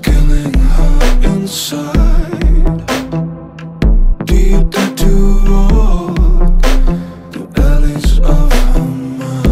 killing her inside. Deep tattoo walk through alleys of her mind.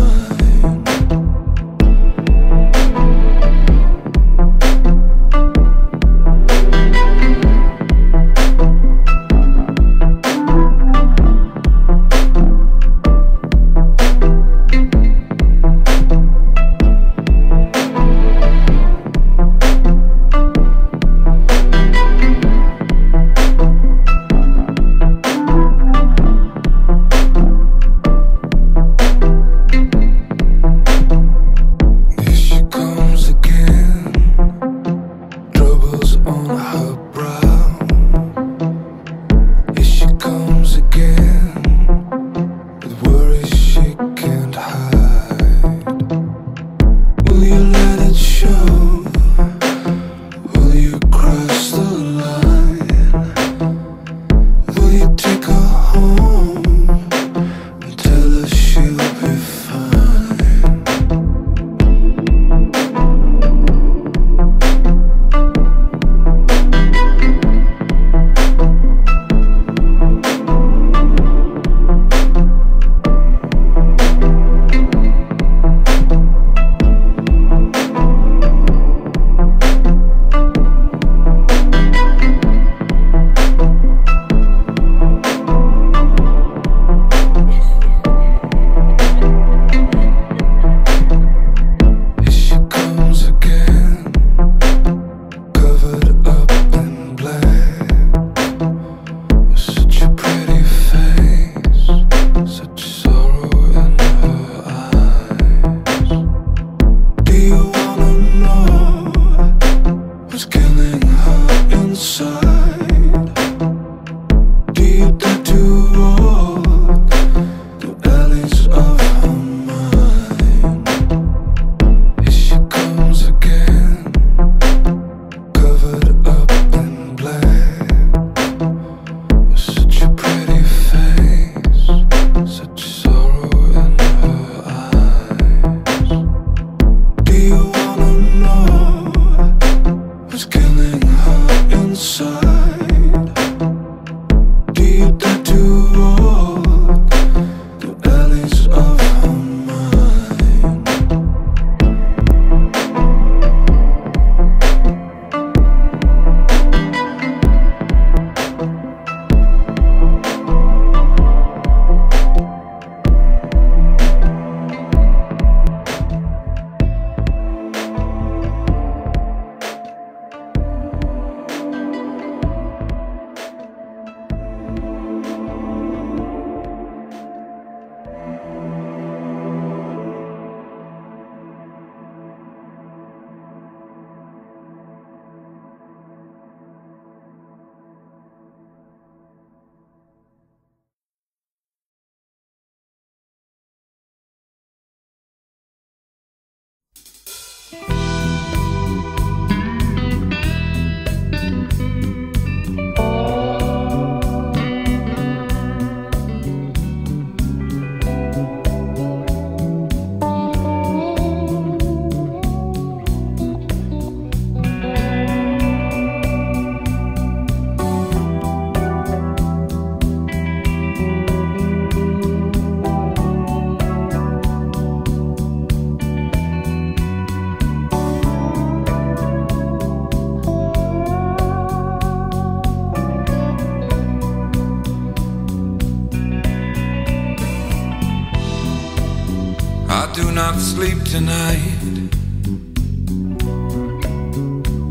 do not sleep tonight.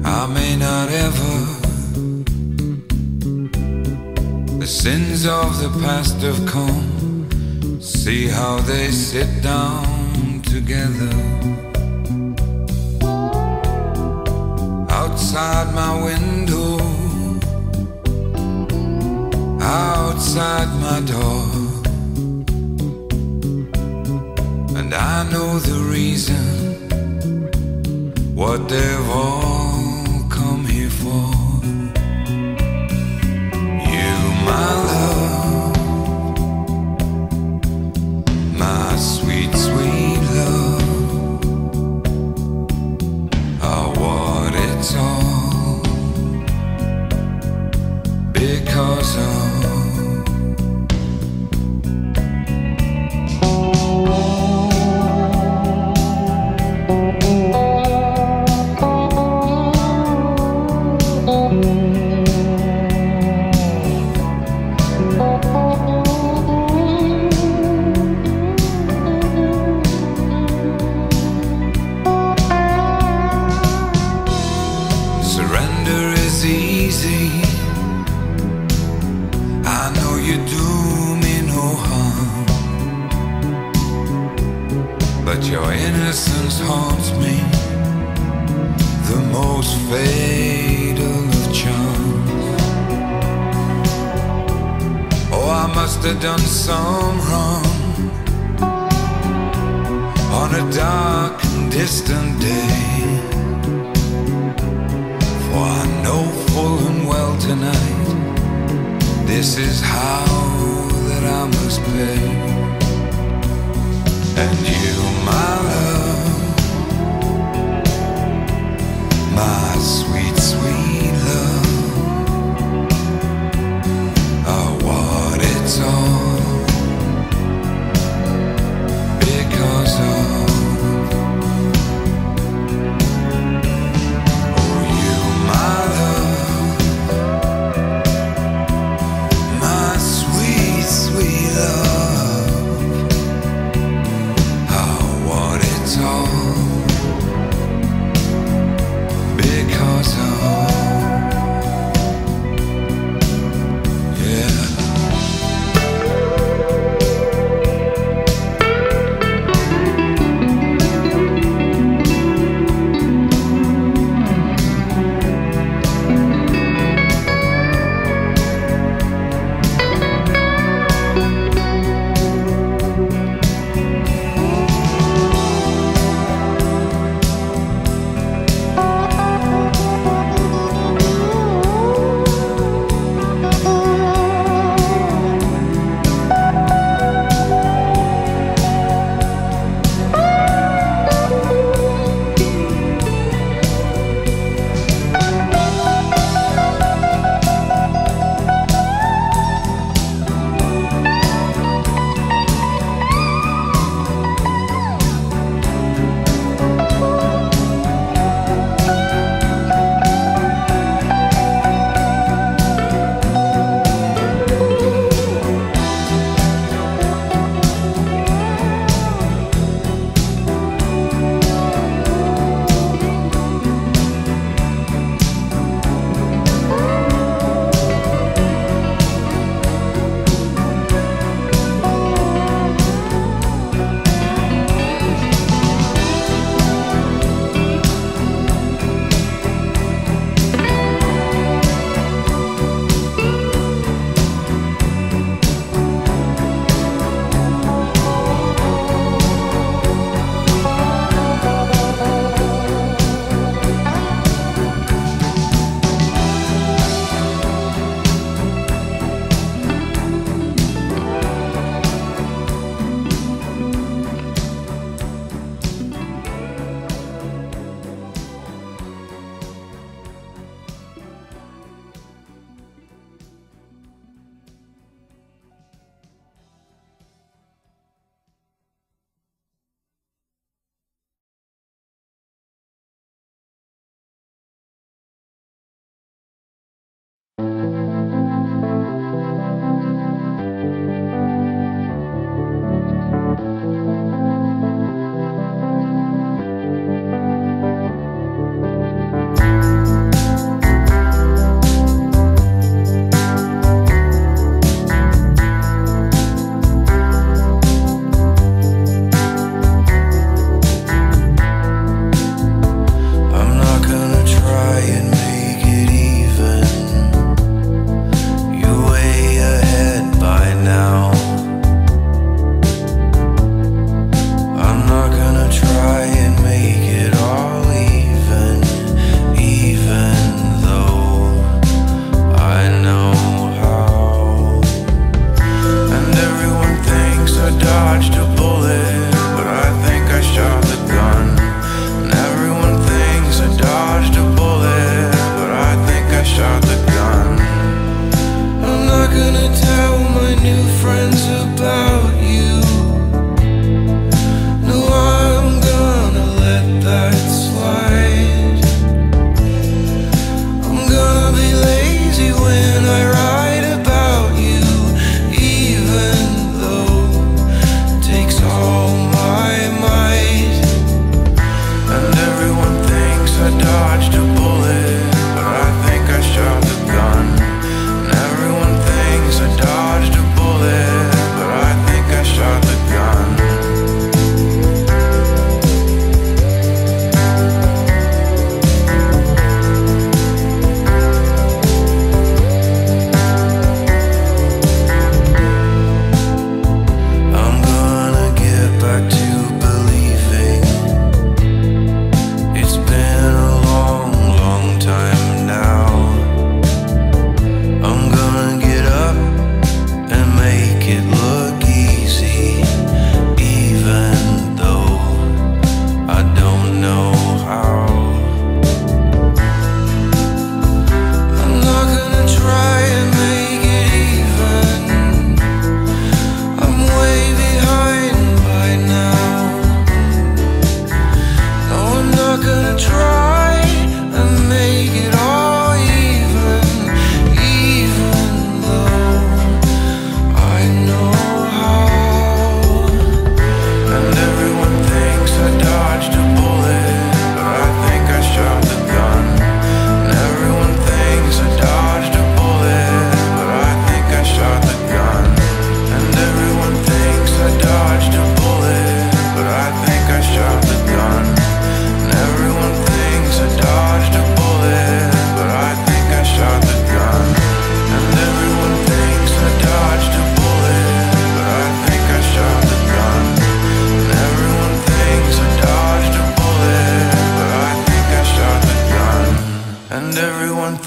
I may not ever. The sins of the past have come. See how they sit down together. Outside my window, outside my door. And I know the reason, what they've all come here for. You, my love, my sweet, sweet love, are what it's all because of. But your innocence haunts me, the most fatal of charms. Oh, I must have done some wrong on a dark and distant day, for I know full and well tonight this is how that I must pay. And you, my love, my sweet, sweet love, are what it's all because of. Oh, you, my love, my sweet, sweet love. Because of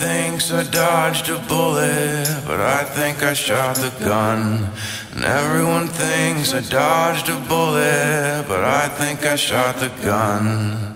thinks I dodged a bullet, but I think I shot the gun. And everyone thinks I dodged a bullet, but I think I shot the gun.